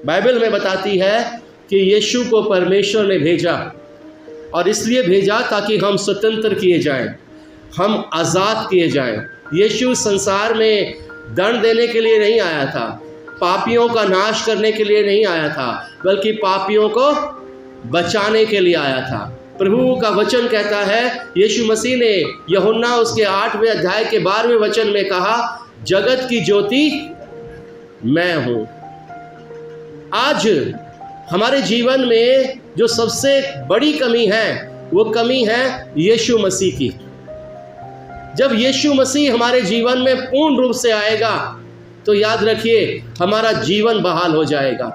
Bible में बताती है कि यीशु को परमेश्वर ने भेजा, और इसलिए भेजा ताकि हम स्वतंत्र किए जाएं, हम आज़ाद किए जाएं। यीशु संसार में दंड देने के लिए नहीं आया था, पापियों का नाश करने के लिए नहीं आया था, बल्कि पापियों को बचाने के लिए आया था। प्रभु का वचन कहता है, यीशु मसीह ने यूहन्ना उसके 8वें अध्याय के 12वें वचन में कहा, जगत की ज्योति मैं हूँ। आज हमारे जीवन में जो सबसे बड़ी कमी है वो कमी है यीशु मसीह की। जब यीशु मसीह हमारे जीवन में पूर्ण रूप से आएगा तो याद रखिए हमारा जीवन बहाल हो जाएगा।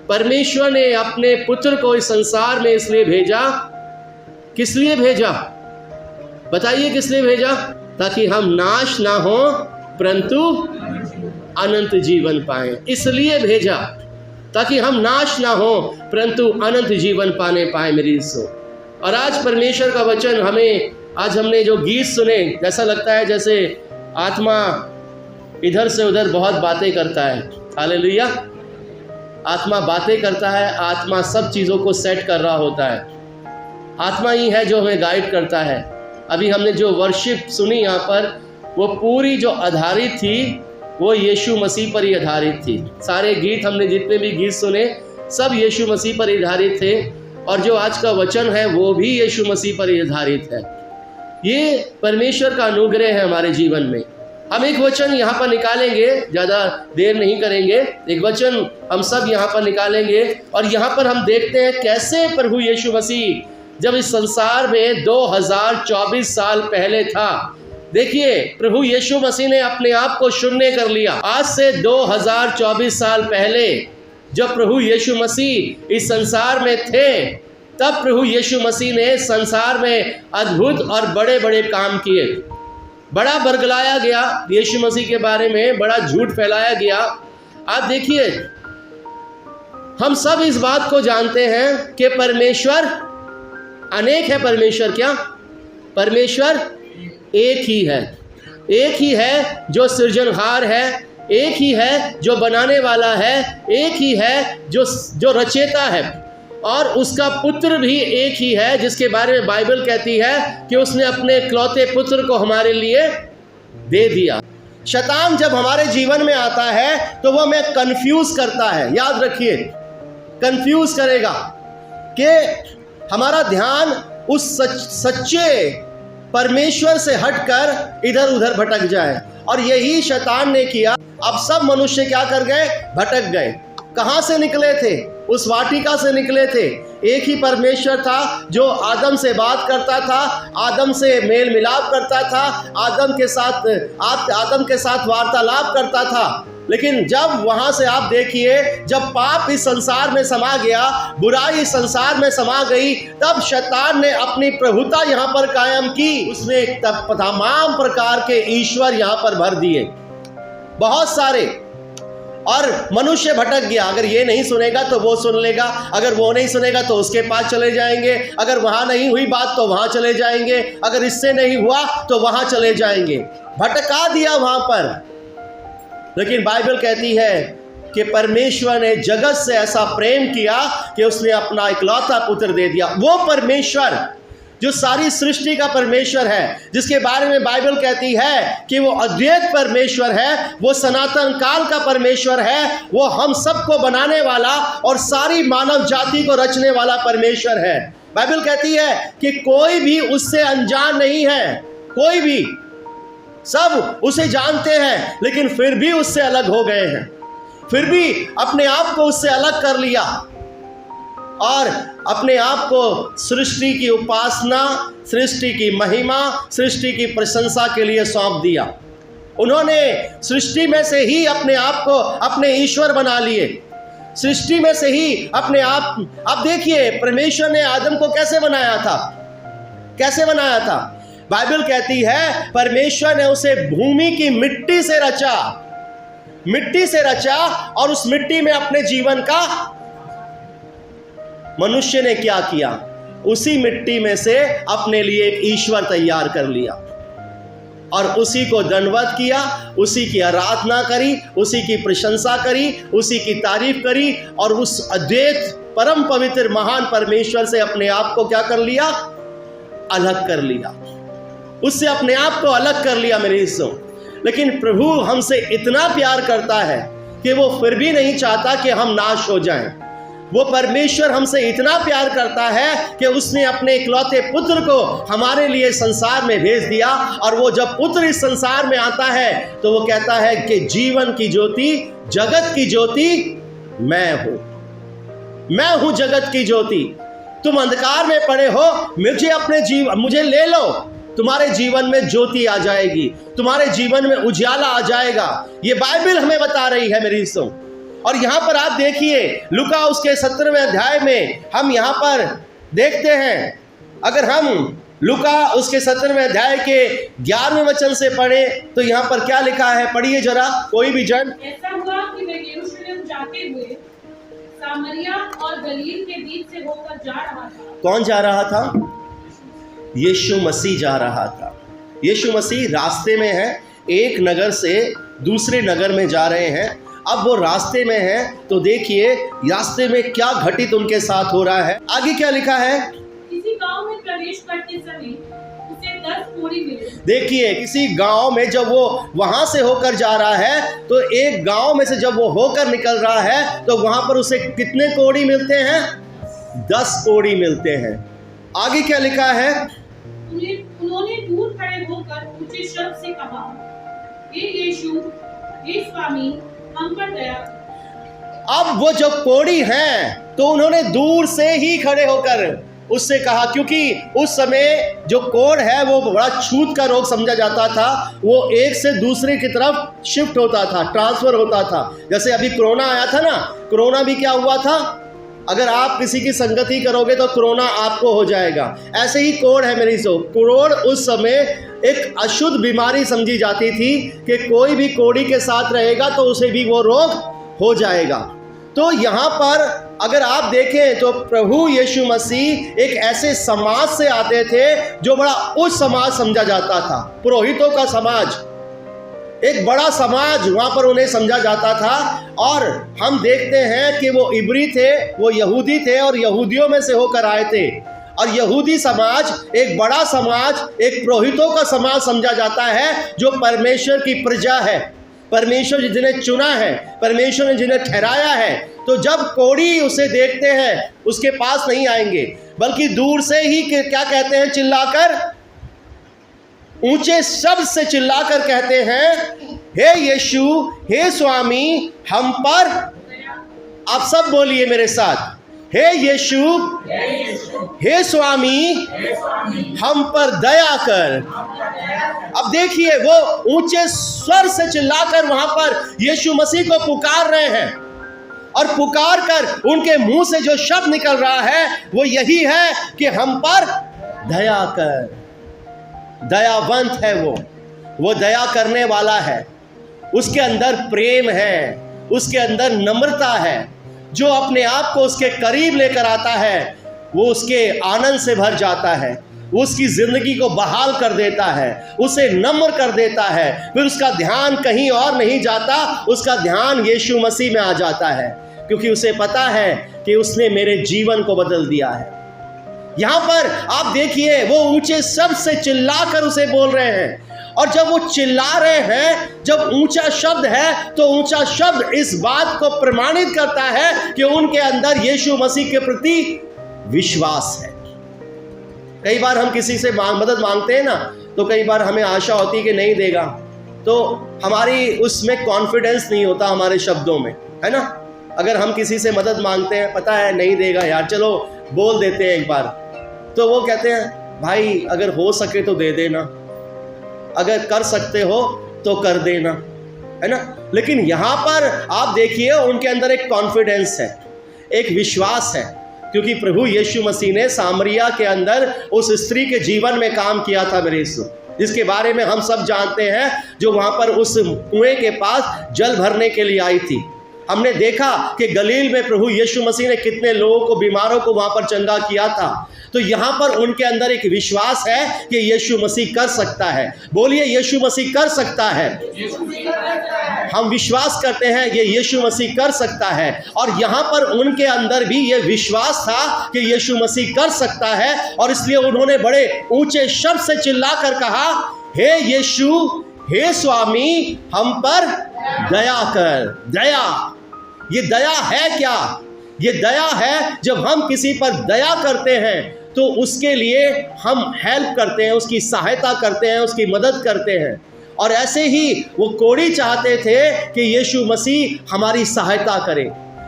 परमेश्वर ने अपने पुत्र को इस संसार में इसलिए भेजा, किस लिए भेजा बताइए, किस लिए भेजा? ताकि हम नाश ना हो परंतु अनंत जीवन पाएं। इसलिए भेजा ताकि हम नाश ना हो परंतु अनंत जीवन पाने पाए मेरी इसो। और आज परमेश्वर का वचन हमें, आज हमने जो गीत सुने, जैसा लगता है जैसे आत्मा इधर से उधर बहुत बातें करता है। हालेलुया। आत्मा बातें करता है, आत्मा सब चीज़ों को सेट कर रहा होता है। आत्मा ही है जो हमें गाइड करता है। अभी हमने जो वर्शिप सुनी यहाँ पर, वो पूरी जो आधारित थी वो यीशु मसीह पर ही आधारित थी। सारे गीत हमने जितने भी गीत सुने सब यीशु मसीह पर ही आधारित थे, और जो आज का वचन है वो भी यीशु मसीह पर ही आधारित है। ये परमेश्वर का अनुग्रह है हमारे जीवन में। हम एक वचन यहाँ पर निकालेंगे, ज़्यादा देर नहीं करेंगे, एक वचन हम सब यहाँ पर निकालेंगे, और यहाँ पर हम देखते हैं कैसे प्रभु यीशु मसीह जब इस संसार में 2024 साल पहले था। देखिए प्रभु यीशु मसीह ने अपने आप को शून्य कर लिया। आज से 2024 साल पहले जब प्रभु यीशु मसीह इस संसार में थे, तब प्रभु यीशु मसीह ने संसार में अद्भुत और बड़े बड़े काम किए। बड़ा बरगलाया गया यीशु मसीह के बारे में, बड़ा झूठ फैलाया गया। आप देखिए, हम सब इस बात को जानते हैं कि परमेश्वर अनेक है। परमेश्वर क्या? परमेश्वर एक ही है। एक ही है जो सृजनहार है, एक ही है जो बनाने वाला है, एक ही है जो रचेता है, और उसका पुत्र भी एक ही है जिसके बारे में बाइबल कहती है कि उसने अपने इकलौते पुत्र को हमारे लिए दे दिया। शैतान जब हमारे जीवन में आता है तो वह हमें कंफ्यूज करता है। याद रखिए, कंफ्यूज करेगा कि हमारा ध्यान उस सच्चे परमेश्वर से हटकर इधर उधर भटक जाए। और यही शैतान ने किया। अब सब मनुष्य क्या कर गए? भटक गए। कहाँ से निकले थे? उस वाटिका से निकले थे। एक ही परमेश्वर था जो आदम से बात करता था, आदम से मेल मिलाप करता था, आदम के साथ वार्तालाप करता था। लेकिन जब वहाँ से आप देखिए, जब पाप इस संसार में समा गया, बुराई इस संसार में समा गई, तब शैतान ने अपनी प्रभुता यहाँ पर कायम की। उसने तमाम प्रकार के ईश्वर यहाँ पर भर दिए, बहुत सारे, और मनुष्य भटक गया। अगर ये नहीं सुनेगा तो वो सुन लेगा, अगर वो नहीं सुनेगा तो उसके पास चले जाएंगे, अगर वहाँ नहीं हुई बात तो वहाँ चले जाएंगे, अगर इससे नहीं हुआ तो वहाँ चले जाएंगे। भटका दिया वहाँ पर। लेकिन बाइबल कहती है कि परमेश्वर ने जगत से ऐसा प्रेम किया कि उसने अपना इकलौता पुत्र दे दिया। वो परमेश्वर जो सारी सृष्टि का परमेश्वर है, जिसके बारे में बाइबल कहती है कि वो अद्वैत परमेश्वर है, वो सनातन काल का परमेश्वर है, वो हम सबको बनाने वाला और सारी मानव जाति को रचने वाला परमेश्वर है। बाइबल कहती है कि कोई भी उससे अनजान नहीं है, कोई भी, सब उसे जानते हैं, लेकिन फिर भी उससे अलग हो गए हैं, फिर भी अपने आप को उससे अलग कर लिया और अपने आप को सृष्टि की उपासना, सृष्टि की महिमा, सृष्टि की प्रशंसा के लिए सौंप दिया। उन्होंने सृष्टि में से ही अपने आप को अपने ईश्वर बना लिए, सृष्टि में से ही अपने आप देखिए परमेश्वर ने आदम को कैसे बनाया था, कैसे बनाया था? बाइबल कहती है परमेश्वर ने उसे भूमि की मिट्टी से रचा, मिट्टी से रचा, और उस मिट्टी में अपने जीवन का, मनुष्य ने क्या किया? उसी मिट्टी में से अपने लिए एक ईश्वर तैयार कर लिया। और उसी को दंडवत किया, उसी की आराधना करी, उसी की प्रशंसा करी, उसी की तारीफ करी और उस अद्वैत परम पवित्र महान परमेश्वर से अपने आप को क्या कर लिया? अलग कर लिया। उससे अपने आप को अलग कर लिया मेरे हिस्सों। लेकिन प्रभु हमसे इतना प्यार करता है कि वो फिर भी नहीं चाहता कि हम नाश हो जाएं। वो परमेश्वर हमसे इतना प्यार करता है कि उसने अपने इकलौते पुत्र को हमारे लिए संसार में भेज दिया। और वो जब पुत्र इस संसार में आता है तो वो कहता है कि जीवन की ज्योति, जगत की ज्योति मैं हूं। मैं हूं जगत की ज्योति। तुम अंधकार में पड़े हो, मुझे ले लो, तुम्हारे जीवन में ज्योति आ जाएगी, तुम्हारे जीवन में उजाला आ जाएगा। ये बाइबल हमें बता रही है मेरी हिस्सों। और यहाँ पर आप देखिए लूका उसके 17वें अध्याय में हम यहाँ पर देखते हैं, अगर हम लूका उसके 17वें अध्याय के 11वें वचन से पढ़े तो यहाँ पर क्या लिखा है, पढ़िए जरा कोई भी जन। ऐसा हुआ कि वे यरूशलेम जाते हुए सामरिया और गलील के बीच से होकर जा रहा था। कौन जा रहा था? यीशु मसीह जा रहा था। यीशु मसीह रास्ते में है, एक नगर से दूसरे नगर में जा रहे हैं। अब वो रास्ते में है तो देखिए रास्ते में क्या घटित उनके साथ हो रहा है। आगे क्या लिखा है? किसी गांव में प्रवेश करते समय उसे 10 कोढ़ी मिले। देखिए किसी गांव में जब वो वहां से होकर जा रहा है तो एक गांव में से जब वो होकर निकल रहा है तो वहां पर उसे कितने कोढ़ी मिलते हैं? 10 कोढ़ी मिलते हैं। आगे क्या लिखा है? उन्होंने दूर खड़े होकर ऊंचे शब्द से कहा, हे यीशु, हे स्वामी, हम पर दया। अब वो जब कोढ़ी हैं तो उन्होंने दूर से ही खड़े होकर उससे कहा, क्योंकि उस समय जो कोढ़ है वो बड़ा छूत का रोग समझा जाता था। वो एक से दूसरे की तरफ शिफ्ट होता था, ट्रांसफर होता था। जैसे अभी कोरोना आया था ना, कोरोना भी क्या हुआ था, अगर आप किसी की संगति करोगे तो कोरोना आपको हो जाएगा। ऐसे ही कोढ़ है मेरी सो। कोढ़ उस समय एक अशुद्ध बीमारी समझी जाती थी कि कोई भी कोढ़ी के साथ रहेगा तो उसे भी वो रोग हो जाएगा। तो यहाँ पर अगर आप देखें तो प्रभु यीशु मसीह एक ऐसे समाज से आते थे जो बड़ा उच्च समाज समझा जाता था, पुरोहितों का समाज, एक बड़ा समाज वहाँ पर उन्हें समझा जाता था। और हम देखते हैं कि वो इब्री थे, वो यहूदी थे और यहूदियों में से होकर आए थे। और यहूदी समाज एक बड़ा समाज, एक पुरोहितों का समाज समझा जाता है जो परमेश्वर की प्रजा है, परमेश्वर ने जिन्हें चुना है, परमेश्वर ने जिन्हें ठहराया है। तो जब कोढ़ी उसे देखते हैं उसके पास नहीं आएंगे, बल्कि दूर से ही क्या कहते हैं, चिल्लाकर, ऊंचे शब्द से चिल्लाकर कहते हैं, हे यीशु, हे स्वामी, हम पर। आप सब बोलिए मेरे साथ, हे यीशु, हे स्वामी, हम पर दया कर। अब देखिए वो ऊंचे स्वर से चिल्लाकर वहां पर यीशु मसीह को पुकार रहे हैं। और पुकार कर उनके मुंह से जो शब्द निकल रहा है वो यही है कि हम पर दया कर। दयावंत है वो दया करने वाला है, उसके अंदर प्रेम है, उसके अंदर नम्रता है। जो अपने आप को उसके करीब लेकर आता है वो उसके आनंद से भर जाता है, वो उसकी ज़िंदगी को बहाल कर देता है, उसे नम्र कर देता है। फिर उसका ध्यान कहीं और नहीं जाता, उसका ध्यान यीशु मसीह में आ जाता है, क्योंकि उसे पता है कि उसने मेरे जीवन को बदल दिया है। यहाँ पर आप देखिए वो ऊंचे शब्द से चिल्लाकर उसे बोल रहे हैं। और जब वो चिल्ला रहे हैं, जब ऊंचा शब्द है तो ऊंचा शब्द इस बात को प्रमाणित करता है कि उनके अंदर यीशु मसीह के प्रति विश्वास है। कई बार हम किसी से मदद मांगते हैं ना, तो कई बार हमें आशा होती है कि नहीं देगा, तो हमारी उसमें कॉन्फिडेंस नहीं होता हमारे शब्दों में, है ना। अगर हम किसी से मदद मांगते हैं, पता है नहीं देगा यार, चलो बोल देते हैं एक बार, तो वो कहते हैं भाई अगर हो सके तो दे देना, अगर कर सकते हो तो कर देना, है ना। लेकिन यहाँ पर आप देखिए उनके अंदर एक कॉन्फिडेंस है, एक विश्वास है, क्योंकि प्रभु यीशु मसीह ने सामरिया के अंदर उस स्त्री के जीवन में काम किया था मेरे यीशु, जिसके बारे में हम सब जानते हैं, जो वहाँ पर उस कुएं के पास जल भरने के लिए आई थी। हमने देखा कि गलील में प्रभु यीशु मसीह ने कितने लोगों को, बीमारों को वहाँ पर चंगा किया था। तो यहाँ पर उनके अंदर एक विश्वास है कि यीशु मसीह कर सकता है। बोलिए, यीशु मसीह कर सकता है। हम विश्वास करते हैं ये यीशु मसीह कर सकता है, और यहाँ पर उनके अंदर भी ये विश्वास था कि यीशु मसीह कर सकता है, और इसलिए उन्होंने बड़े ऊंचे शब्द से चिल्लाकर कहा, हे यीशु, हे स्वामी, हम पर दया कर। दया, ये दया है क्या? ये दया है जब हम किसी पर दया करते हैं तो उसके लिए हम हेल्प करते हैं, उसकी सहायता करते हैं, उसकी मदद करते हैं। और ऐसे ही वो कोढ़ी चाहते थे कि यीशु मसीह हमारी सहायता करे,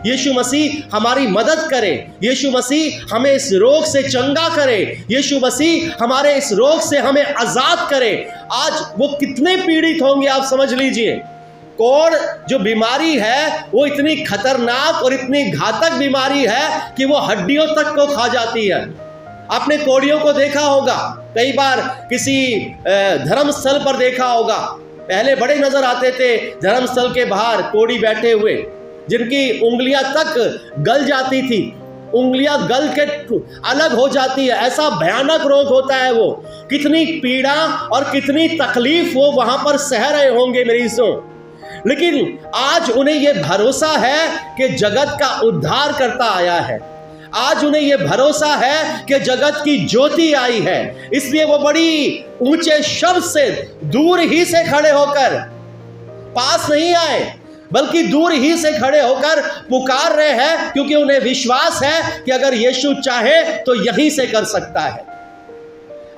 यीशु मसीह हमारी मदद करे, यीशु मसीह हमें इस रोग से चंगा करे, यीशु मसीह हमारे इस रोग से हमें आज़ाद करे। आज वो कितने पीड़ित होंगे आप समझ लीजिए। कोढ़ जो बीमारी है वो इतनी खतरनाक और इतनी घातक बीमारी है कि वो हड्डियों तक को खा जाती है। आपने कोढ़ियों को देखा होगा, कई बार किसी धर्मस्थल पर देखा होगा। पहले बड़े नजर आते थे धर्मस्थल के बाहर कोढ़ी बैठे हुए, जिनकी उंगलियां तक गल जाती थी, उंगलियां गल के अलग हो जाती है। ऐसा भयानक रोग होता है वो। कितनी पीड़ा और कितनी तकलीफ वो वहां पर सह रहे होंगे मरीजों। लेकिन आज उन्हें यह भरोसा है कि जगत का उद्धार करता आया है। आज उन्हें यह भरोसा है कि जगत की ज्योति आई है। इसलिए वो बड़ी ऊंचे शब्द से दूर ही से खड़े होकर, पास नहीं आए बल्कि दूर ही से खड़े होकर पुकार रहे हैं, क्योंकि उन्हें विश्वास है कि अगर यीशु चाहे तो यहीं से कर सकता है।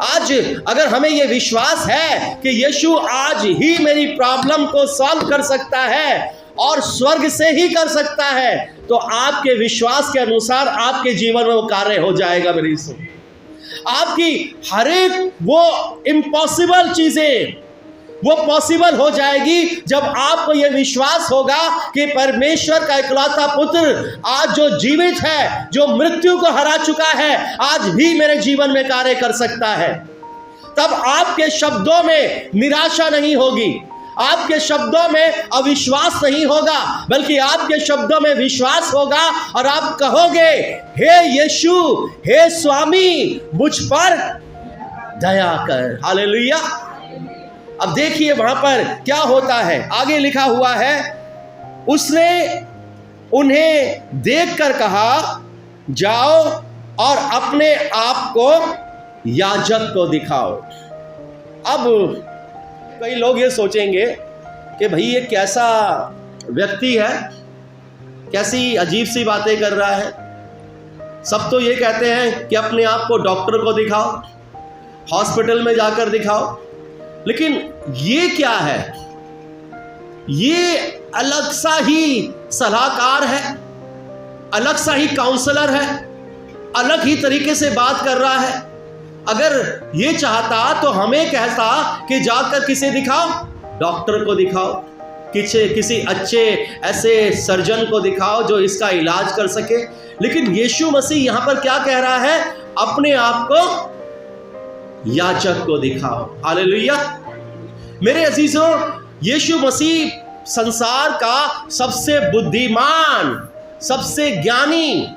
आज अगर हमें यह विश्वास है कि यीशु आज ही मेरी प्रॉब्लम को सॉल्व कर सकता है और स्वर्ग से ही कर सकता है, तो आपके विश्वास के अनुसार आपके जीवन में वो कार्य हो जाएगा। मेरी सुन, आपकी हर एक वो इम्पॉसिबल चीजें वो पॉसिबल हो जाएगी जब आपको यह विश्वास होगा कि परमेश्वर का इकलौता पुत्र आज जो जीवित है, जो मृत्यु को हरा चुका है, आज भी मेरे जीवन में कार्य कर सकता है। तब आपके शब्दों में निराशा नहीं होगी, आपके शब्दों में अविश्वास नहीं होगा, बल्कि आपके शब्दों में विश्वास होगा और आप कहोगे, हे यीशु, हे स्वामी, मुझ पर दया कर। हालेलुया। अब देखिए वहां पर क्या होता है, आगे लिखा हुआ है, उसने उन्हें देखकर कहा, जाओ और अपने आप को याजक को दिखाओ। अब कई लोग ये सोचेंगे कि भाई ये कैसा व्यक्ति है, कैसी अजीब सी बातें कर रहा है। सब तो ये कहते हैं कि अपने आप को डॉक्टर को दिखाओ, हॉस्पिटल में जाकर दिखाओ, लेकिन ये क्या है? ये अलग सा ही सलाहकार है, अलग सा ही काउंसलर है, अलग ही तरीके से बात कर रहा है। अगर ये चाहता तो हमें कहता कि जाकर किसे दिखाओ, डॉक्टर को दिखाओ, किसी अच्छे ऐसे सर्जन को दिखाओ जो इसका इलाज कर सके। लेकिन यीशु मसीह यहां पर क्या कह रहा है? अपने आप को याजक को दिखाओ। हालेलुया। मेरे अजीजों, यीशु मसीह संसार का सबसे बुद्धिमान, सबसे ज्ञानी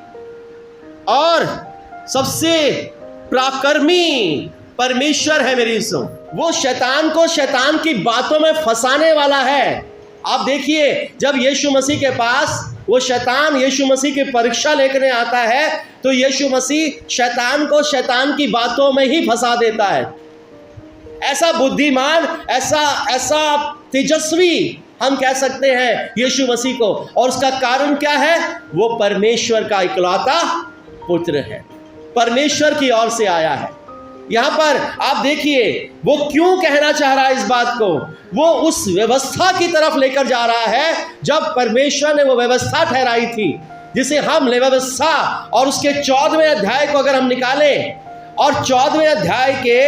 और सबसे पराक्रमी परमेश्वर है। मेरी सुन, वो शैतान को शैतान की बातों में फंसाने वाला है। आप देखिए, जब यीशु मसीह के पास वो शैतान यीशु मसीह की परीक्षा लेकर आता है, तो यीशु मसीह शैतान को शैतान की बातों में ही फंसा देता है। ऐसा बुद्धिमान, ऐसा तेजस्वी हम कह सकते हैं यीशु मसीह को। और उसका कारण क्या है? वो परमेश्वर का इकलौता पुत्र है, परमेश्वर की ओर से आया है। यहां पर आप देखिए वो क्यों कहना चाह रहा है इस बात को। वो उस व्यवस्था की तरफ लेकर जा रहा है जब परमेश्वर ने वो व्यवस्था ठहराई थी, जिसे हम व्यवस्था और उसके 14वें अध्याय को अगर हम निकालें और 14वें अध्याय के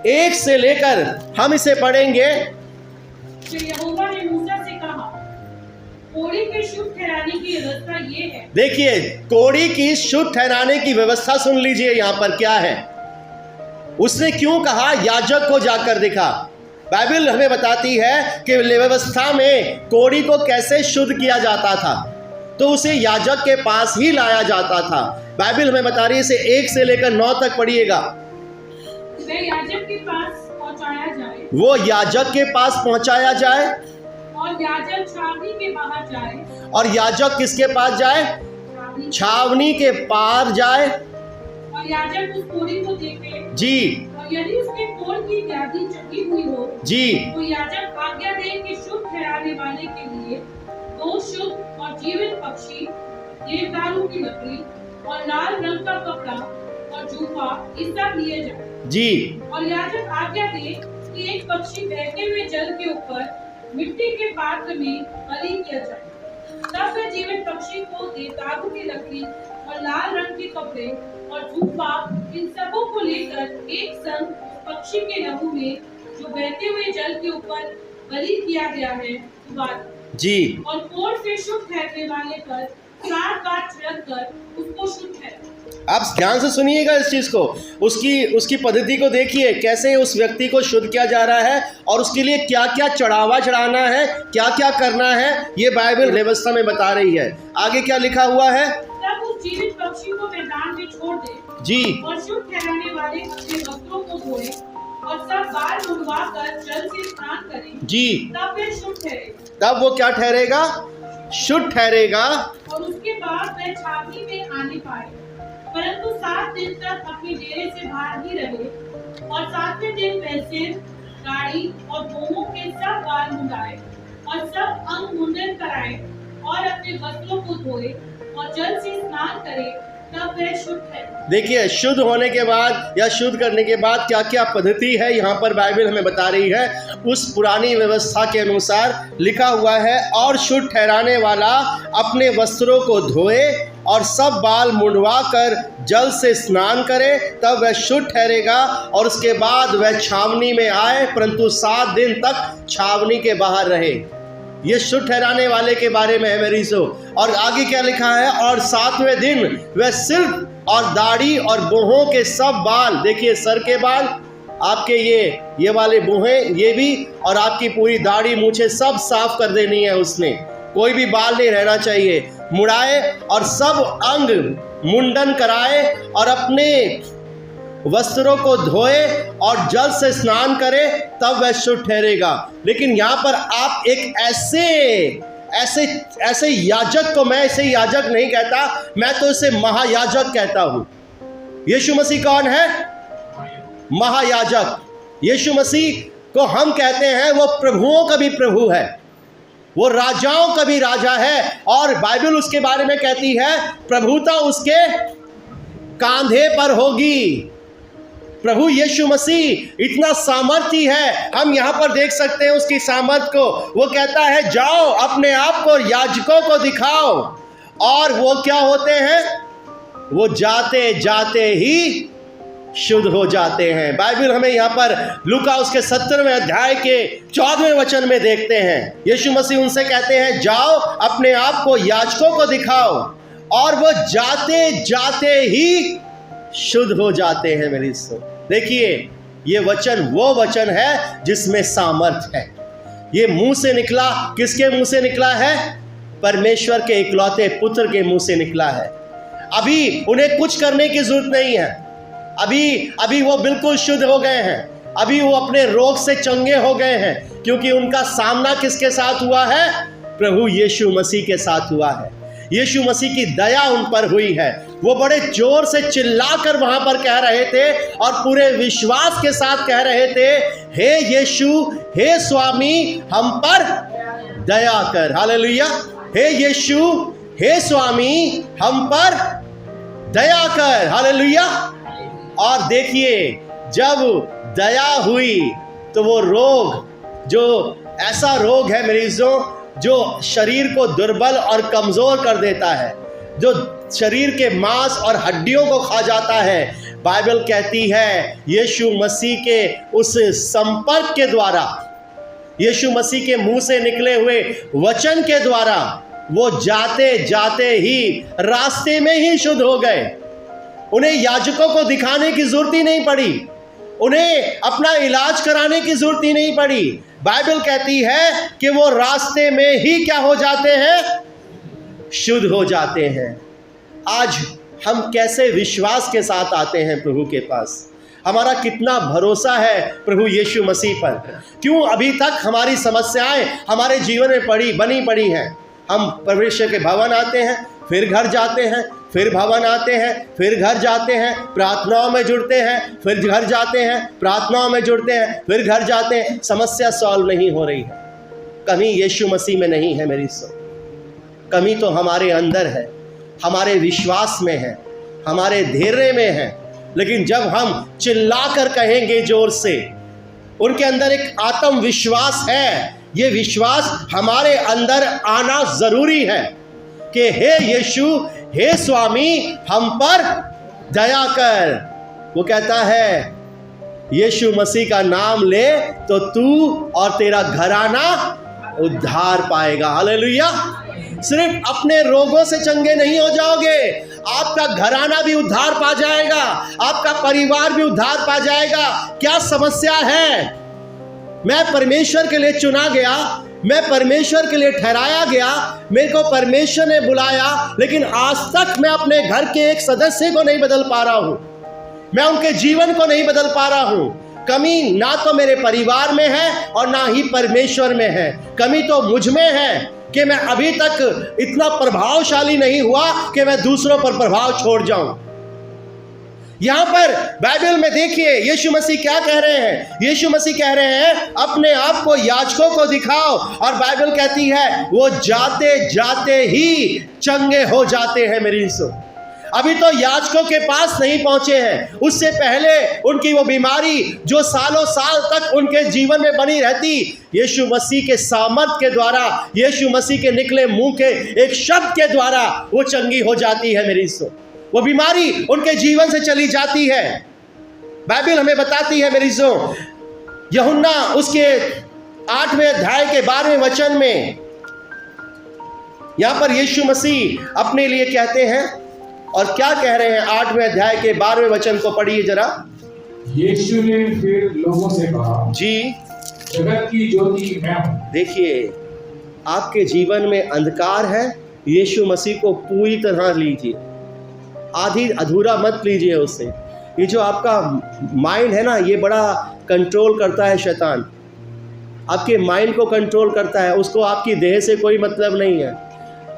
1 से लेकर हम इसे पढ़ेंगे। फिर यहोवा ने मूसा से कहा, कोढ़ी के शुद्ध ठहराने की व्यवस्था ये है। देखिए, कोढ़ी की शुद्ध ठहराने की व्यवस्था सुन लीजिए यहां पर क्या है। उसने क्यों कहा याजक को जाकर दिखा? बाइबल हमें बताती है कि व्यवस्था में कोढ़ी को कैसे शुद्ध किया जाता था। तो उसे याजक के पास ही लाया जाता था। बाइबल हमें बता रही है, इसे 1 से लेकर 9 तक पढ़िएगा। वह याजक के पास पहुंचाया जाए वो याजक के पास पहुंचाया जाए और याजक छावनी के बाहर जाए। और याजक किसके पास जाए? छावनी के पार जाए। और याजक उस कोढ़ी को देखे जी और यदि उसके कोढ़ की व्याधि चढ़ी हुई हो जी तो याजक आज्ञा दे कि शुद्ध ठहराने वाले के लिए 2 शुद्ध और जीवित पक्षी, देवदारू की लकड़ी और लाल रंग का कपड़ा और जूफा ये सब लिए जाए। जी और याजक आज्ञा दे कि एक पक्षी बहते हुए जल के ऊपर मिट्टी के पात्र में बलि किया जाए। तब वह जीवित पक्षी को देवदारू की लकड़ी और लाल रंग के कपड़े और जूफा इन सबों को लेकर एक संग पक्षी के लहू में जो बहते हुए जल के ऊपर बलि किया गया है बात जी और कोढ़ से शुद्ध ठहरने वाले पर 7 बार छिड़क कर उसको शुद्ध ठहराए। आप ध्यान से सुनिएगा इस चीज को, उसकी पद्धति को देखिए, कैसे उस व्यक्ति को शुद्ध किया जा रहा है और उसके लिए क्या क्या चढ़ावा चढ़ाना है, क्या क्या करना है, ये बाइबल व्यवस्था में बता रही है। आगे क्या लिखा हुआ है? तब उस जीवित पक्षी को मैदान में छोड़ दे जी और शुद्ध ठहराने वाले अपने वस्त्रों को धोए और सब बाल मुड़वा कर जल से स्नान करें। जी तब वह शुद्ध ठहरेगा। तब वो क्या ठहरेगा? शुद्ध ठहरेगा। और उसके बाद वह छावनी में आने पाए, परंतु 7 दिन तक अपने डेरे से बाहर ही रहे। और 7वें दिन वह सिर, दाढ़ी और भौहों के सब बाल मुंडाए और सब अंग मुंडन कराए और अपने वस्त्रों को धोए और जल से स्नान करे, तब वह शुद्ध है। देखिए, शुद्ध होने के बाद या शुद्ध करने के बाद क्या क्या पद्धति है, यहाँ पर बाइबल हमें बता रही है। उस पुरानी व्यवस्था के अनुसार लिखा हुआ है, और शुद्ध ठहराने वाला अपने वस्त्रों को धोए और सब बाल मुंडवा कर जल से स्नान करे, तब वह शुद्ध ठहरेगा। और उसके बाद वह छावनी में आए, परंतु 7 दिन तक छावनी के बाहर रहे। ये शुद्ध ठहराने वाले के बारे में है मेरी सो। और आगे क्या लिखा है? और 7वें दिन वह सिर और दाढ़ी और बोहों के सब बाल, देखिए सर के बाल, आपके ये वाले बोहें, ये भी, और आपकी पूरी दाढ़ी मूछें सब साफ कर देनी है उसने, कोई भी बाल नहीं रहना चाहिए, मुड़ाए और सब अंग मुंडन कराए और अपने वस्त्रों को धोए और जल से स्नान करे, तब वह शुद्ध ठहरेगा। लेकिन यहाँ पर आप एक ऐसे याजक को, मैं इसे याजक नहीं कहता, मैं तो इसे महायाजक कहता हूँ। यीशु मसीह कौन है? महायाजक। यीशु मसीह को हम कहते हैं वो प्रभुओं का भी प्रभु है, वो राजाओं का भी राजा है। और बाइबल उसके बारे में कहती है प्रभुता उसके कांधे पर होगी। प्रभु यीशु मसीह इतना सामर्थी है, हम यहाँ पर देख सकते हैं उसकी सामर्थ को। वो कहता है जाओ अपने आप को याजकों को दिखाओ, और वो क्या होते हैं? वो जाते जाते ही शुद्ध हो जाते हैं। बाइबल हमें यहाँ पर लूका उसके 17वें अध्याय के 14वें वचन में देखते हैं, यीशु मसीह उनसे कहते हैं जाओ अपने आप को याजकों को दिखाओ, और वो जाते जाते ही शुद्ध हो जाते हैं। मेरी सो देखिए, ये वचन वो वचन है जिसमें सामर्थ है। ये मुंह से निकला, किसके मुंह से निकला है? परमेश्वर के इकलौते पुत्र के मुंह से निकला है। अभी उन्हें कुछ करने की जरूरत नहीं है, अभी वो बिल्कुल शुद्ध हो गए हैं, अभी वो अपने रोग से चंगे हो गए हैं, क्योंकि उनका सामना किसके साथ हुआ है? प्रभु यीशु मसीह के साथ हुआ है। यीशु मसीह की दया उन पर हुई है। वो बड़े जोर से चिल्लाकर वहां पर कह रहे थे और पूरे विश्वास के साथ कह रहे थे, हे यीशु, हे स्वामी, हम पर दया कर। हालेलुया। हे यीशु, हे स्वामी, हम पर दया कर। हालेलुया। और देखिए, जब दया हुई तो वो रोग, जो ऐसा रोग है मरीजों जो शरीर को दुर्बल और कमज़ोर कर देता है, जो शरीर के मांस और हड्डियों को खा जाता है, बाइबल कहती है यीशु मसीह के उस संपर्क के द्वारा, यीशु मसीह के मुंह से निकले हुए वचन के द्वारा, वो जाते जाते ही रास्ते में ही शुद्ध हो गए। उन्हें याजकों को दिखाने की जरूरत ही नहीं पड़ी, उन्हें अपना इलाज कराने की जरूरत ही नहीं पड़ी। बाइबल कहती है कि वो रास्ते में ही क्या हो जाते हैं? शुद्ध हो जाते हैं। आज हम कैसे विश्वास के साथ आते हैं प्रभु के पास, हमारा कितना भरोसा है प्रभु यीशु मसीह पर। क्यों अभी तक हमारी समस्याएं हमारे जीवन में बनी पड़ी हैं। हम परमेश्वर के भवन आते हैं, फिर घर जाते हैं, फिर भवन आते हैं, फिर घर जाते हैं, प्रार्थनाओं में जुड़ते हैं, फिर घर जाते हैं, प्रार्थनाओं में जुड़ते हैं, फिर घर जाते हैं। समस्या सॉल्व नहीं हो रही है। कमी यीशु मसीह में नहीं है मेरी कमी तो हमारे अंदर है, हमारे विश्वास में है, हमारे धैर्य में है। लेकिन जब हम चिल्लाकर कहेंगे जोर से, उनके अंदर एक आत्मविश्वास है, ये विश्वास हमारे अंदर आना जरूरी है कि हे यीशु, हे स्वामी, हम पर दया कर। वो कहता है यीशु मसीह का नाम ले तो तू और तेरा घराना उद्धार पाएगा। हालेलुया। सिर्फ अपने रोगों से चंगे नहीं हो जाओगे, आपका घराना भी उद्धार पा जाएगा, आपका परिवार भी उद्धार पा जाएगा। क्या समस्या है? मैं परमेश्वर के लिए चुना गया, मैं परमेश्वर के लिए ठहराया गया, मेरे को परमेश्वर ने बुलाया, लेकिन आज तक मैं अपने घर के एक सदस्य को नहीं बदल पा रहा हूं, मैं उनके जीवन को नहीं बदल पा रहा हूं। कमी ना तो मेरे परिवार में है और ना ही परमेश्वर में है, कमी तो मुझ में है कि मैं अभी तक इतना प्रभावशाली नहीं हुआ कि मैं दूसरों पर प्रभाव छोड़ जाऊं। यहां पर बाइबल में देखिए यीशु मसीह क्या कह रहे हैं। यीशु मसीह कह रहे हैं अपने आप को याजकों को दिखाओ, और बाइबल कहती है वो जाते जाते ही चंगे हो जाते हैं। मेरी अभी तो याजकों के पास नहीं पहुंचे हैं, उससे पहले उनकी वो बीमारी जो सालों साल तक उनके जीवन में बनी रहती, यीशु मसीह के सामर्थ के द्वारा, यीशु मसीह के निकले मुंह के एक शब्द के द्वारा वो चंगी हो जाती है। मेरी वो बीमारी उनके जीवन से चली जाती है। बाइबल हमें बताती है मेरी यूहन्ना उसके 8वें अध्याय के 12वें वचन में, यहां पर यीशु मसीह अपने लिए कहते हैं, और क्या कह रहे हैं 8वें अध्याय के 12वें वचन को पढ़िए जरा। यीशु ने फिर लोगों से कहा, जी, जगत की ज्योति मैं हूं। देखिए, आपके जीवन में अंधकार है, यीशु मसीह को पूरी तरह लीजिए, आधी अधूरा मत लीजिए उससे। ये जो आपका माइंड है ना, ये बड़ा कंट्रोल करता है शैतान, आपके माइंड को कंट्रोल करता है। उसको आपकी देह से कोई मतलब नहीं है।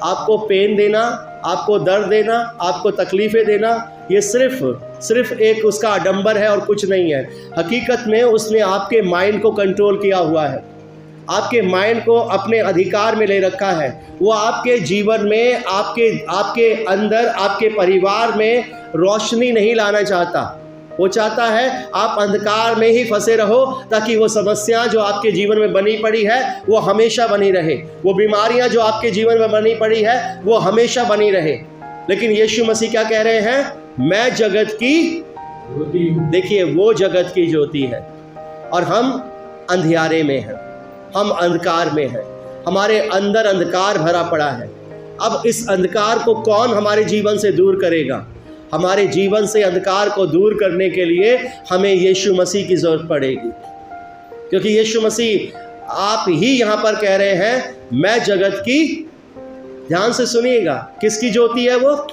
आपको पेन देना, आपको दर्द देना, आपको तकलीफ़ें देना, ये सिर्फ एक उसका आडंबर है और कुछ नहीं है। हकीकत में उसने आपके माइंड को कंट्रोल किया हुआ है, आपके माइंड को अपने अधिकार में ले रखा है। वो आपके जीवन में, आपके अंदर, आपके परिवार में रोशनी नहीं लाना चाहता। वो चाहता है आप अंधकार में ही फंसे रहो, ताकि वो समस्या जो आपके जीवन में बनी पड़ी है वो हमेशा बनी रहे, वो बीमारियां जो आपके जीवन में बनी पड़ी है वो हमेशा बनी रहे। लेकिन यीशु मसीह क्या कह रहे हैं? मैं जगत की ज्योति। देखिए, वो जगत की ज्योति है और हम अंधियारे में हैं, हम अंधकार में हैं, हमारे अंदर अंधकार भरा पड़ा है। अब इस अंधकार को कौन हमारे जीवन से दूर करेगा? हमारे जीवन से अंधकार को दूर करने के लिए हमें यीशु मसीह की ज़रूरत पड़ेगी, क्योंकि यीशु मसीह आप ही यहाँ पर कह रहे हैं मैं जगत की, ध्यान से सुनिएगा, किसकी ज्योति है वो?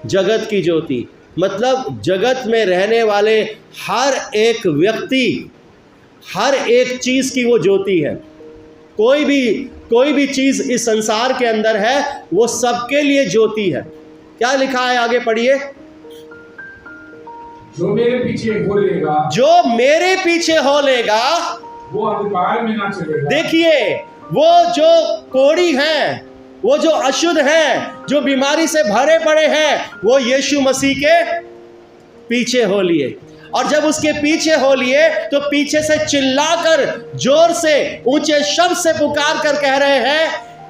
जगत की ज्योति। मतलब जगत में रहने वाले हर एक व्यक्ति, हर एक चीज़ की वो ज्योति है। कोई भी चीज़ इस संसार के अंदर है वो सबके लिए ज्योति है। क्या लिखा है? आगे पढ़िए। जो मेरे पीछे हो लेगा, जो मेरे पीछे हो लेगा वो अंधकार में ना चलेगा। देखिए, वो जो कोढ़ी हैं, वो जो अशुद्ध हैं, जो बीमारी से भरे पड़े हैं, वो यीशु मसीह के पीछे हो लिए। और जब उसके पीछे हो लिए तो पीछे से चिल्लाकर, जोर से, ऊंचे शब्द से पुकार कर कह रहे हैं,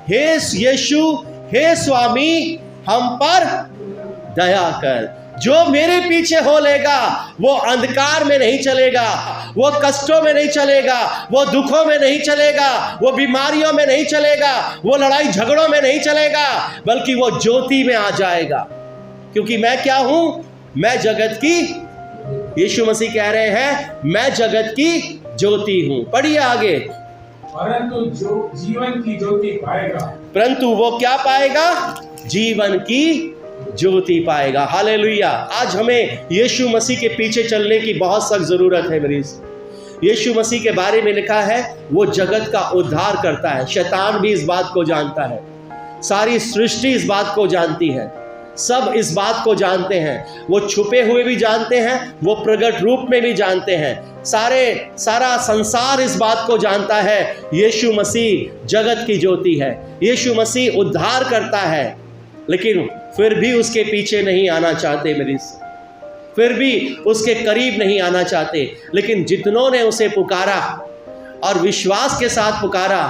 हे यीशु, हे स्वामी, हम पर दया कर। जो मेरे पीछे हो लेगा वो अंधकार में नहीं चलेगा, वो कष्टों में नहीं चलेगा, वो दुखों में नहीं चलेगा, वो बीमारियों में नहीं चलेगा, वो लड़ाई झगड़ों में नहीं चलेगा, बल्कि वो ज्योति में आ जाएगा। क्योंकि मैं क्या हूं? मैं जगत की, यीशु मसीह कह रहे हैं मैं जगत की ज्योति हूं। पढ़िए आगे। परंतु जो जीवन की ज्योति पाएगा। परंतु वो क्या पाएगा? जीवन की ज्योति पाएगा। हालेलुया। आज हमें यीशु मसीह के पीछे चलने की बहुत सख्त जरूरत है। मेरी यीशु मसीह के बारे में लिखा है वो जगत का उद्धार करता है। शैतान भी इस बात को जानता है, सारी सृष्टि इस बात को जानती है, सब इस बात को जानते हैं। वो छुपे हुए भी जानते हैं, वो प्रकट रूप में भी जानते हैं। सारा संसार इस बात को जानता है यीशु मसीह जगत की ज्योति है, यीशु मसीह उद्धार करता है। लेकिन फिर भी उसके पीछे नहीं आना चाहते मेरी, फिर भी उसके करीब नहीं आना चाहते। लेकिन जितनों ने उसे पुकारा और विश्वास के साथ पुकारा,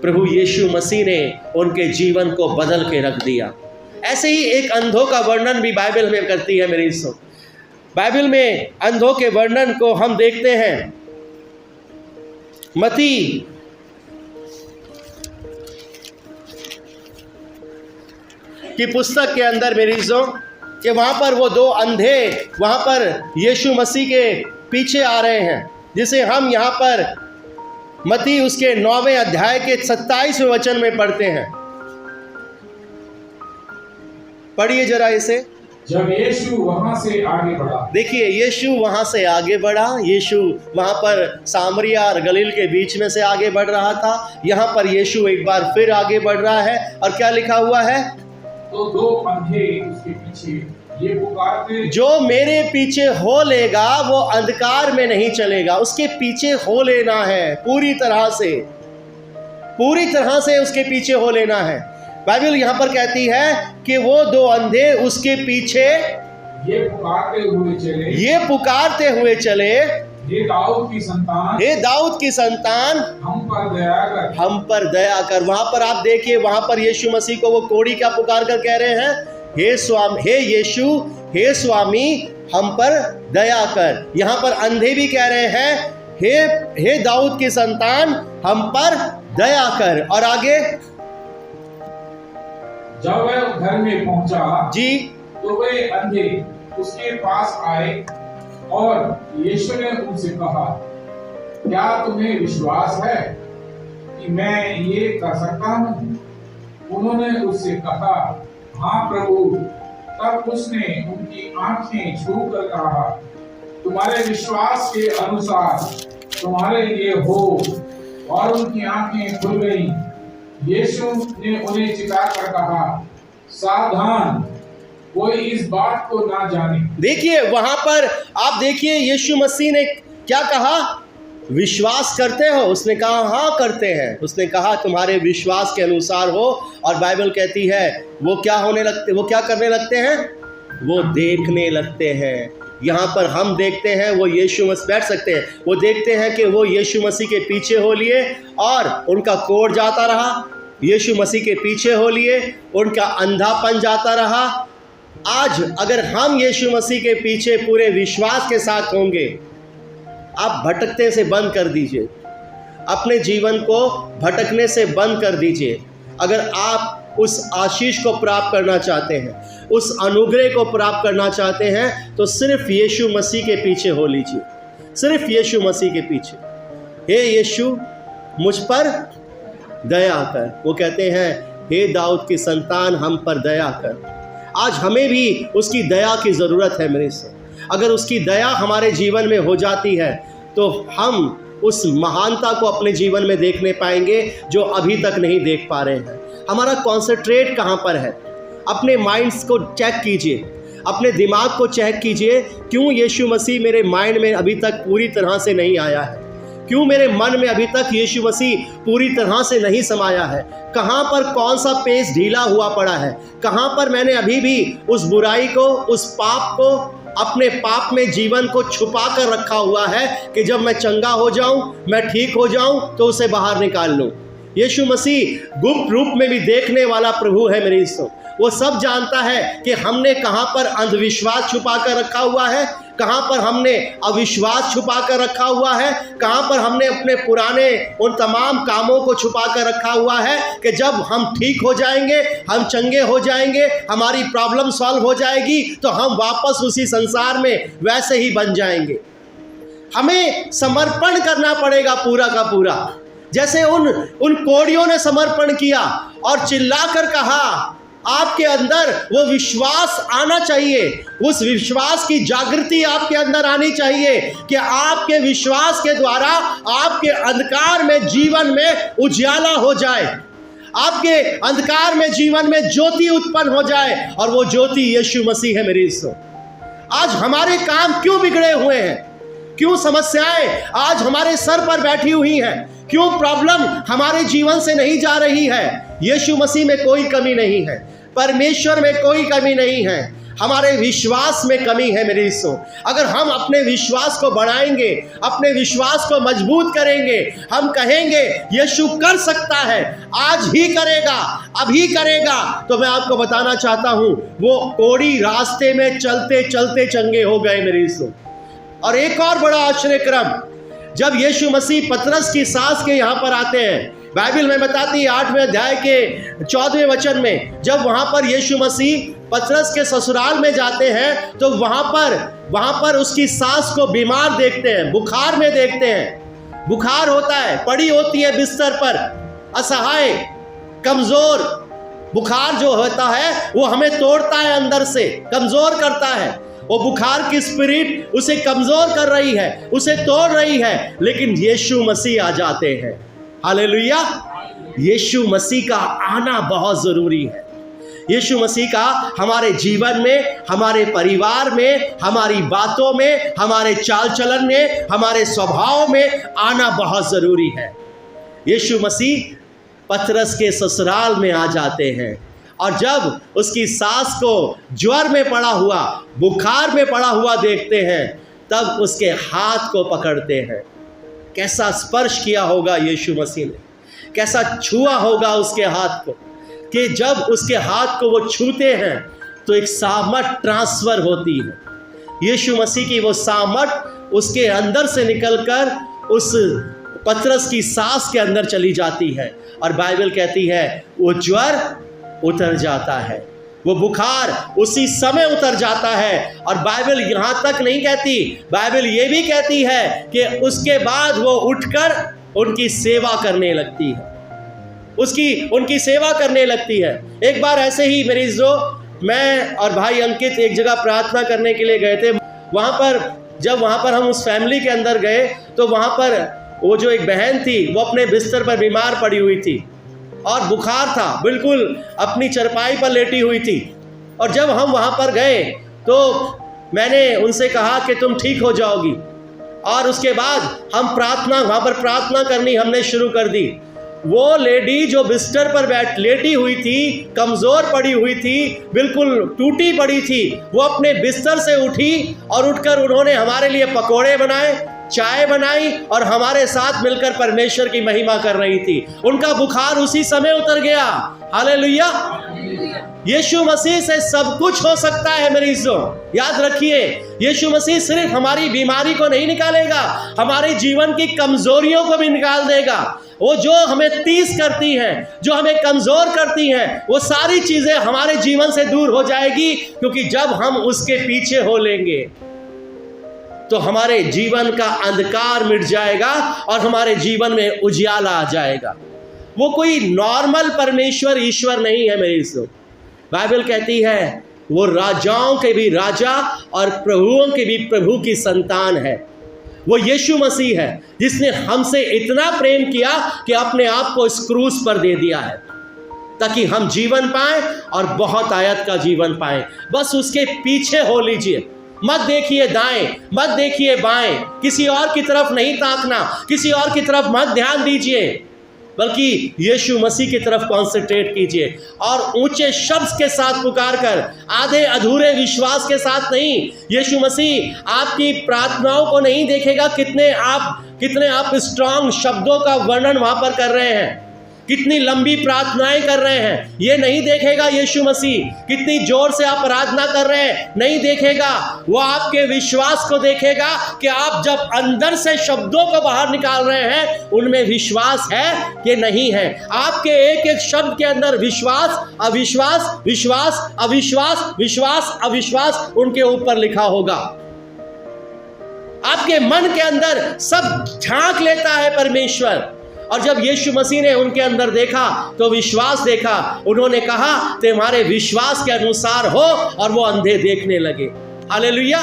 प्रभु यीशु मसीह ने उनके जीवन को बदल के रख दिया। ऐसे ही एक अंधों का वर्णन भी बाइबल में करती है मेरी दोस्तों। बाइबल में अंधों के वर्णन को हम देखते हैं मत्ती की पुस्तक के अंदर मेरी दोस्तों, कि वहाँ पर वो दो अंधे वहाँ पर यीशु मसीह के पीछे आ रहे हैं, जिसे हम यहाँ पर मत्ती उसके 9वें अध्याय के 27वें वचन में पढ़ते हैं। पढ़िए जरा इसे। जब यीशु वहां से आगे बढ़ा, देखिए यीशु वहां से आगे बढ़ा। यीशु वहां पर सामरिया और गलील के बीच में से आगे बढ़ रहा था। यहाँ पर यीशु एक बार फिर आगे बढ़ रहा है और क्या लिखा हुआ है? तो दो अंधे उसके पीछे ये पुकारते, जो मेरे पीछे हो लेगा वो अंधकार में नहीं चलेगा। उसके पीछे हो लेना है, पूरी तरह से उसके पीछे हो लेना है। बाइबल यहाँ पर कहती है कि वो दो अंधे उसके पीछे ये पुकारते हुए चले, हे दाऊद की संतान, हम पर दया कर। वहां पर आप देखिए, वहां पर यीशु मसीह को वो कोढ़ी क्या पुकार कर कह रहे हैं? हे स्वामी, हे यीशु, हे स्वामी, हम पर दया कर। यहाँ पर अंधे भी कह रहे हैं हे दाऊद की संतान, हम पर दया कर। और आगे, जब वह घर में पहुंचा जी, तो वे अंधे उसके पास आए और यीशु ने उनसे कहा, क्या तुम्हें विश्वास है कि मैं ये कर सकता हूँ? उन्होंने उससे कहा, हाँ प्रभु। तब उसने उनकी आंखें छूकर कहा, तुम्हारे विश्वास के अनुसार तुम्हारे लिए हो। और उनकी आंखें खुल गईं। यीशु ने उन्हें चिताकर कहा, सावधान, कोई इस बात को ना जाने। देखिए वहां पर आप देखिए यीशु मसीह ने क्या कहा? विश्वास करते हो? उसने कहा हाँ करते हैं। उसने कहा तुम्हारे विश्वास के अनुसार हो। और बाइबल कहती है वो क्या करने लगते हैं? वो देखने लगते हैं। यहाँ पर हम देखते हैं वो यीशु मसीह, बैठ सकते हैं, वो देखते हैं कि वो यीशु मसीह के पीछे हो लिए और उनका कोढ़ जाता रहा। यीशु मसीह के पीछे हो लिए, उनका अंधापन जाता रहा। आज अगर हम यीशु मसीह के पीछे पूरे विश्वास के साथ होंगे, आप भटकने से बंद कर दीजिए, अपने जीवन को भटकने से बंद कर दीजिए। अगर आप उस आशीष को प्राप्त करना चाहते हैं, उस अनुग्रह को प्राप्त करना चाहते हैं, तो सिर्फ यीशु मसीह के पीछे हो लीजिए, सिर्फ यीशु मसीह के पीछे। हे यीशु, मुझ पर दया कर। वो कहते हैं हे दाऊद की संतान, हम पर दया कर। आज हमें भी उसकी दया की ज़रूरत है मेरे से। अगर उसकी दया हमारे जीवन में हो जाती है तो हम उस महानता को अपने जीवन में देखने पाएंगे जो अभी तक नहीं देख पा रहे हैं। हमारा कॉन्सेंट्रेट कहाँ पर है? अपने माइंड्स को चेक कीजिए, अपने दिमाग को चेक कीजिए। क्यों यीशु मसीह मेरे माइंड में अभी तक पूरी तरह से नहीं आया है? क्यों मेरे मन में अभी तक यीशु मसीह पूरी तरह से नहीं समाया है? कहाँ पर कौन सा पेज ढीला हुआ पड़ा है? कहाँ पर मैंने अभी भी उस बुराई को, उस पाप को, अपने पाप में जीवन को छुपा कर रखा हुआ है कि जब मैं चंगा हो जाऊं, मैं ठीक हो जाऊं तो उसे बाहर निकाल लूं। यीशु मसीह गुप्त रूप में भी देखने वाला प्रभु है मेरे दोस्तों। वो सब जानता है कि हमने कहाँ पर अंधविश्वास छुपा कर रखा हुआ है, कहाँ पर हमने अविश्वास छुपा कर रखा हुआ है, कहाँ पर हमने अपने पुराने उन तमाम कामों को छुपा कर रखा हुआ है कि जब हम ठीक हो जाएंगे, हम चंगे हो जाएंगे, हमारी प्रॉब्लम सॉल्व हो जाएगी तो हम वापस उसी संसार में वैसे ही बन जाएंगे। हमें समर्पण करना पड़ेगा पूरा का पूरा। जैसे उन कोड़ियों ने समर्पण किया और चिल्लाकर कहा, आपके अंदर वो विश्वास आना चाहिए, उस विश्वास की जागृति आपके अंदर आनी चाहिए कि आपके विश्वास के द्वारा आपके अंधकार में जीवन में उजियाला हो जाए, आपके अंधकार में जीवन में ज्योति उत्पन्न हो जाए, और वो ज्योति यीशु मसीह है। मेरे दोस्तों, आज हमारे काम क्यों बिगड़े हुए हैं? क्यों समस्याएं आज हमारे सर पर बैठी हुई हैं? क्यों प्रॉब्लम हमारे जीवन से नहीं जा रही है? यीशु मसीह में कोई कमी नहीं है, परमेश्वर में कोई कमी नहीं है, हमारे विश्वास में कमी है। मेरे दोस्तों, अगर हम अपने विश्वास को बढ़ाएंगे, अपने विश्वास को मजबूत करेंगे, हम कहेंगे यीशु कर सकता है, आज ही करेगा, अभी करेगा, तो मैं आपको बताना चाहता हूं वो कोढ़ी रास्ते में चलते चलते चंगे हो गए। मेरे दोस्तों, और एक और बड़ा आश्चर्यक्रम, जब यीशु मसीह पतरस की सास के यहाँ पर आते हैं, बाइबल में बताती है 8वें अध्याय के 14वें वचन में, जब वहाँ पर यीशु मसीह पतरस के ससुराल में जाते हैं तो वहाँ पर उसकी सास को बीमार देखते हैं, बुखार में देखते हैं। बुखार होता है, पड़ी होती है बिस्तर पर, असहाय, कमज़ोर। बुखार जो होता है वो हमें तोड़ता है, अंदर से कमज़ोर करता है। वो बुखार की स्पिरिट उसे कमज़ोर कर रही है, उसे तोड़ रही है, लेकिन यीशु मसीह आ जाते हैं। हालेलुया! यीशु मसीह का आना बहुत ज़रूरी है। यीशु मसीह का हमारे जीवन में, हमारे परिवार में, हमारी बातों में, हमारे चाल चलन में, हमारे स्वभाव में आना बहुत ज़रूरी है। यीशु मसीह पतरस के ससुराल में आ जाते हैं, और जब उसकी सास को ज्वर में पड़ा हुआ, बुखार में पड़ा हुआ देखते हैं, तब उसके हाथ को पकड़ते हैं। कैसा स्पर्श किया होगा यीशु मसीह ने, कैसा छुआ होगा उसके हाथ को, कि जब उसके हाथ को वो छूते हैं तो एक सामर्थ ट्रांसफ़र होती है। यीशु मसीह की वो सामर्थ उसके अंदर से निकलकर उस पतरस की सास के अंदर चली जाती है, और बाइबल कहती है वो ज्वर उतर जाता है, वो बुखार उसी समय उतर जाता है। और बाइबल यहाँ तक नहीं कहती, बाइबल ये भी कहती है कि उसके बाद वो उठकर उनकी सेवा करने लगती है, उनकी सेवा करने लगती है। एक बार ऐसे ही मेरी मैं और भाई अंकित एक जगह प्रार्थना करने के लिए गए थे। जब वहाँ पर हम उस फैमिली के अंदर गए तो वहाँ पर वो जो एक बहन थी वो अपने बिस्तर पर बीमार पड़ी हुई थी और बुखार था, बिल्कुल अपनी चरपाई पर लेटी हुई थी। और जब हम वहाँ पर गए तो मैंने उनसे कहा कि तुम ठीक हो जाओगी, और उसके बाद हम वहाँ पर प्रार्थना करनी हमने शुरू कर दी। वो लेडी जो बिस्तर पर लेटी हुई थी, कमज़ोर पड़ी हुई थी, बिल्कुल टूटी पड़ी थी, वो अपने बिस्तर से उठी और उठकर उन्होंने हमारे लिए पकोड़े बनाए, चाय बनाई और हमारे साथ मिलकर परमेश्वर की महिमा कर रही थी। उनका बुखार उसी समय उतर गया। हालेलुया! यीशु मसीह से सब कुछ हो सकता है मेरी इज्जत। याद रखिए, यीशु मसीह सिर्फ हमारी बीमारी को नहीं निकालेगा, हमारे जीवन की कमजोरियों को भी निकाल देगा। वो जो हमें तीस करती हैं, जो हमें कमजोर करती हैं, वो सारी चीजें हमारे जीवन से दूर हो जाएगी, क्योंकि जब हम उसके पीछे हो लेंगे तो हमारे जीवन का अंधकार मिट जाएगा और हमारे जीवन में उजियाला आ जाएगा। वो कोई नॉर्मल परमेश्वर ईश्वर नहीं है मेरी इज्जत। बाइबल कहती है वो राजाओं के भी राजा और प्रभुओं के भी प्रभु की संतान है। वो यीशु मसीह है जिसने हमसे इतना प्रेम किया कि अपने आप को इस क्रूस पर दे दिया है, ताकि हम जीवन पाएं और बहुत आयत का जीवन पाएं। बस उसके पीछे हो लीजिए, मत देखिए दाएं, मत देखिए बाएं, किसी और की तरफ नहीं ताकना, किसी और की तरफ मत ध्यान दीजिए, बल्कि यीशु मसीह की तरफ कॉन्सेंट्रेट कीजिए और ऊंचे शब्द के साथ पुकार कर, आधे अधूरे विश्वास के साथ नहीं। यीशु मसीह आपकी प्रार्थनाओं को नहीं देखेगा कितने आप स्ट्रांग शब्दों का वर्णन वहां पर कर रहे हैं, कितनी लंबी प्रार्थनाएं कर रहे हैं, ये नहीं देखेगा यीशु मसीह। कितनी जोर से आप आराधना कर रहे हैं नहीं देखेगा, वो आपके विश्वास को देखेगा कि आप जब अंदर से शब्दों को बाहर निकाल रहे हैं उनमें विश्वास है कि नहीं है। आपके एक एक शब्द के अंदर विश्वास अविश्वास, विश्वास अविश्वास, विश्वास अविश्वास उनके ऊपर लिखा होगा। आपके मन के अंदर सब झांक लेता है परमेश्वर, और जब यीशु मसीह ने उनके अंदर देखा तो विश्वास देखा, उन्होंने कहा तुम्हारे विश्वास के अनुसार हो, और वो अंधे देखने लगे। हालेलुया।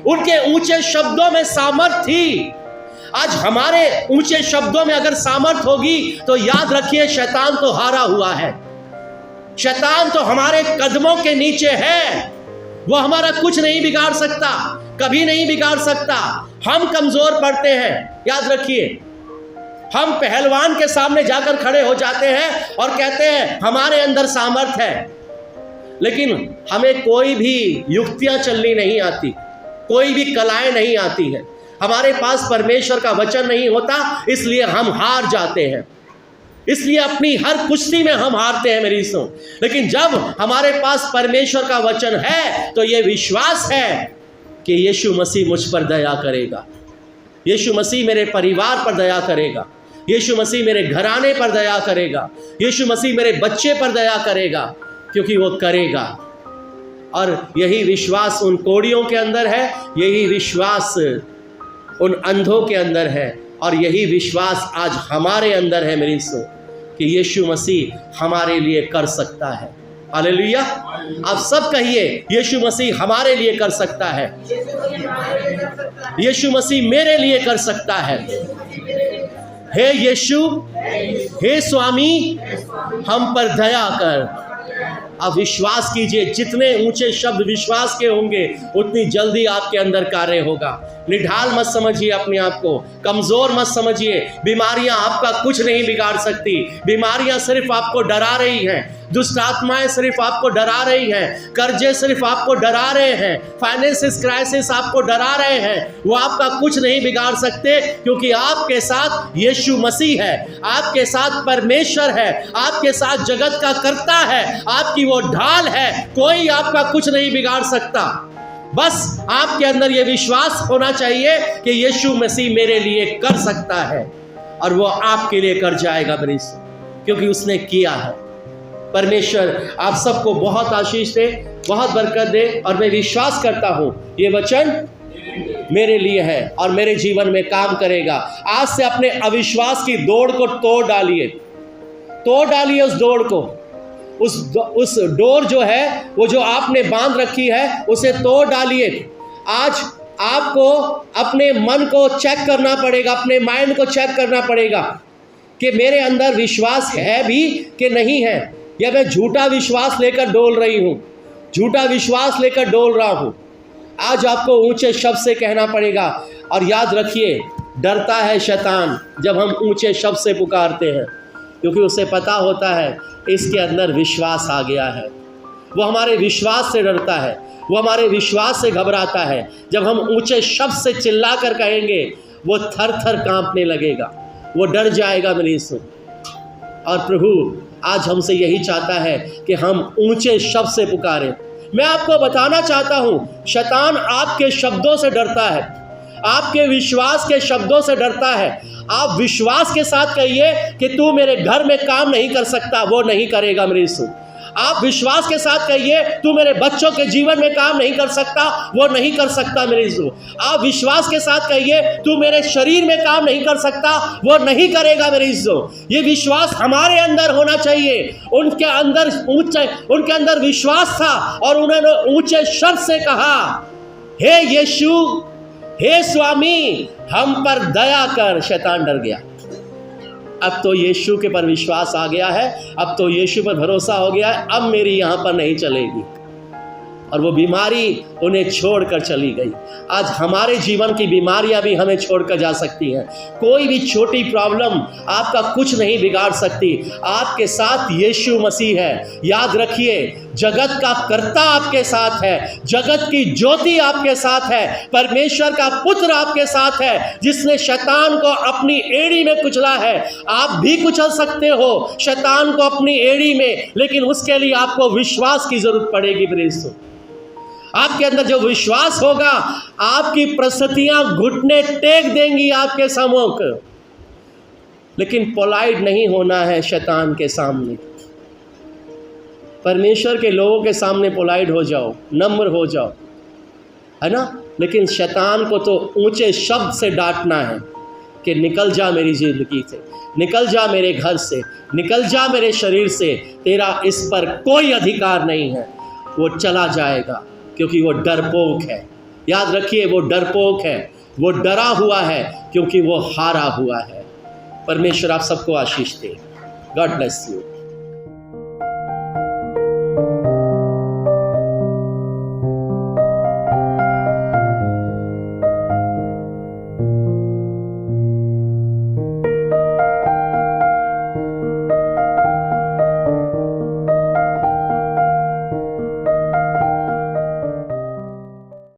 उनके ऊंचे शब्दों में सामर्थ थी। आज हमारे ऊंचे शब्दों में अगर सामर्थ होगी तो याद रखिए शैतान तो हारा हुआ है, शैतान तो हमारे कदमों के नीचे है। वो हमारा कुछ नहीं बिगाड़ सकता, कभी नहीं बिगाड़ सकता। हम कमजोर पड़ते हैं, याद रखिए। हम पहलवान के सामने जाकर खड़े हो जाते हैं और कहते हैं हमारे अंदर सामर्थ है, लेकिन हमें कोई भी युक्तियां चलनी नहीं आती, कोई भी कलाएं नहीं आती हैं, हमारे पास परमेश्वर का वचन नहीं होता, इसलिए हम हार जाते हैं। इसलिए अपनी हर कुश्ती में हम हारते हैं मेरी सुनो। लेकिन जब हमारे पास परमेश्वर का वचन है तो ये विश्वास है कि यीशु मसीह मुझ पर दया करेगा, यीशु मसीह मेरे परिवार पर दया करेगा, यीशु मसीह मेरे घराने पर दया करेगा, यीशु मसीह मेरे बच्चे पर दया करेगा, क्योंकि वो करेगा। और यही विश्वास उन कोड़ियों के अंदर है, यही विश्वास उन अंधों के अंदर है, और यही विश्वास आज हमारे अंदर है मेरी सो, कि यीशु मसीह हमारे लिए कर सकता है। हालेलुया। आप सब कहिए यीशु मसीह हमारे लिए कर सकता है, यीशु मसीह मेरे लिए कर सकता है। हे यीशु, हे स्वामी, हम पर दया कर। अब विश्वास कीजिए, जितने ऊंचे शब्द विश्वास के होंगे उतनी जल्दी आपके अंदर कार्य होगा। निढाल मत समझिए अपने आप को, कमजोर मत समझिए। बीमारियां आपका कुछ नहीं बिगाड़ सकती, बीमारियां सिर्फ आपको डरा रही हैं, दुष्ट आत्माएं सिर्फ आपको डरा रही हैं, कर्जे सिर्फ आपको डरा रहे हैं, फाइनेंशियल क्राइसिस आपको डरा रहे हैं, वो आपका कुछ नहीं बिगाड़ सकते, क्योंकि आपके साथ यीशु मसीह है, आपके साथ परमेश्वर है, आपके साथ जगत का कर्ता है, आपकी वो ढाल है। कोई आपका कुछ नहीं बिगाड़ सकता। बस आपके अंदर ये विश्वास होना चाहिए कि यीशु मसीह मेरे लिए कर सकता है, और वो आपके लिए कर जाएगा मेरी, क्योंकि उसने किया है। परमेश्वर आप सबको बहुत आशीष दे, बहुत बरकत दे, और मैं विश्वास करता हूँ ये वचन मेरे लिए है और मेरे जीवन में काम करेगा। आज से अपने अविश्वास की दौड़ को तोड़ डालिए, तोड़ डालिए उस दौड़ को, उस डोर जो है वो जो आपने बांध रखी है उसे तोड़ डालिए। आज आपको अपने मन को चेक करना पड़ेगा, अपने माइंड को चेक करना पड़ेगा कि मेरे अंदर विश्वास है भी कि नहीं है, या मैं झूठा विश्वास लेकर डोल रही हूँ, झूठा विश्वास लेकर डोल रहा हूँ। आज आपको ऊंचे शब्द से कहना पड़ेगा। और याद रखिए, डरता है शैतान जब हम ऊंचे शब्द से पुकारते हैं, क्योंकि उसे पता होता है इसके अंदर विश्वास आ गया है। वो हमारे विश्वास से डरता है, वो हमारे विश्वास से घबराता है। जब हम ऊंचे शब्द से चिल्ला कर कहेंगे वो थर थर कांपने लगेगा, वो डर जाएगा मेरी सुन। और प्रभु आज हमसे यही चाहता है कि हम ऊंचे शब्द से पुकारें। मैं आपको बताना चाहता हूँ, शैतान आपके शब्दों से डरता है, आपके विश्वास के शब्दों से डरता है। आप विश्वास के साथ कहिए कि तू मेरे घर में काम नहीं कर सकता, वो नहीं करेगा मेरे यीशु। आप विश्वास के साथ कहिए तू मेरे बच्चों के जीवन में काम नहीं कर सकता, वो नहीं कर सकता मेरे यीशु। आप विश्वास के साथ कहिए तू मेरे शरीर में काम नहीं कर सकता, वो नहीं करेगा मेरे यीशु। ये विश्वास हमारे अंदर होना चाहिए। उनके अंदर विश्वास था और उन्होंने ऊंचे शब्द से कहा, हे यीशु, हे स्वामी, हम पर दया कर। शैतान डर गया। अब तो यीशु के पर विश्वास आ गया है, अब तो यीशु पर भरोसा हो गया है, अब मेरी यहाँ पर नहीं चलेगी। और वो बीमारी उन्हें छोड़कर चली गई। आज हमारे जीवन की बीमारियां भी हमें छोड़कर जा सकती हैं। कोई भी छोटी प्रॉब्लम आपका कुछ नहीं बिगाड़ सकती। आपके साथ यीशु मसीह है। याद रखिए, जगत का कर्ता आपके साथ है, जगत की ज्योति आपके साथ है, परमेश्वर का पुत्र आपके साथ है, जिसने शैतान को अपनी एड़ी में कुचला है। आप भी कुचल सकते हो शैतान को अपनी एड़ी में, लेकिन उसके लिए आपको विश्वास की जरूरत पड़ेगी। प्रेस आपके अंदर जो विश्वास होगा, आपकी परिस्थितियां घुटने टेक देंगी आपके सम्मुख। लेकिन पोलाइट नहीं होना है शैतान के सामने। परमेश्वर के लोगों के सामने पोलाइट हो जाओ, नम्र हो जाओ, है ना। लेकिन शैतान को तो ऊंचे शब्द से डांटना है, कि निकल जा मेरी ज़िंदगी से, निकल जा मेरे घर से, निकल जा मेरे शरीर से, तेरा इस पर कोई अधिकार नहीं है। वो चला जाएगा क्योंकि वो डरपोक है। याद रखिए, वो डरपोक है, वो डरा हुआ है क्योंकि वो हारा हुआ है। परमेश्वर आप सबको आशीष दे। God bless you.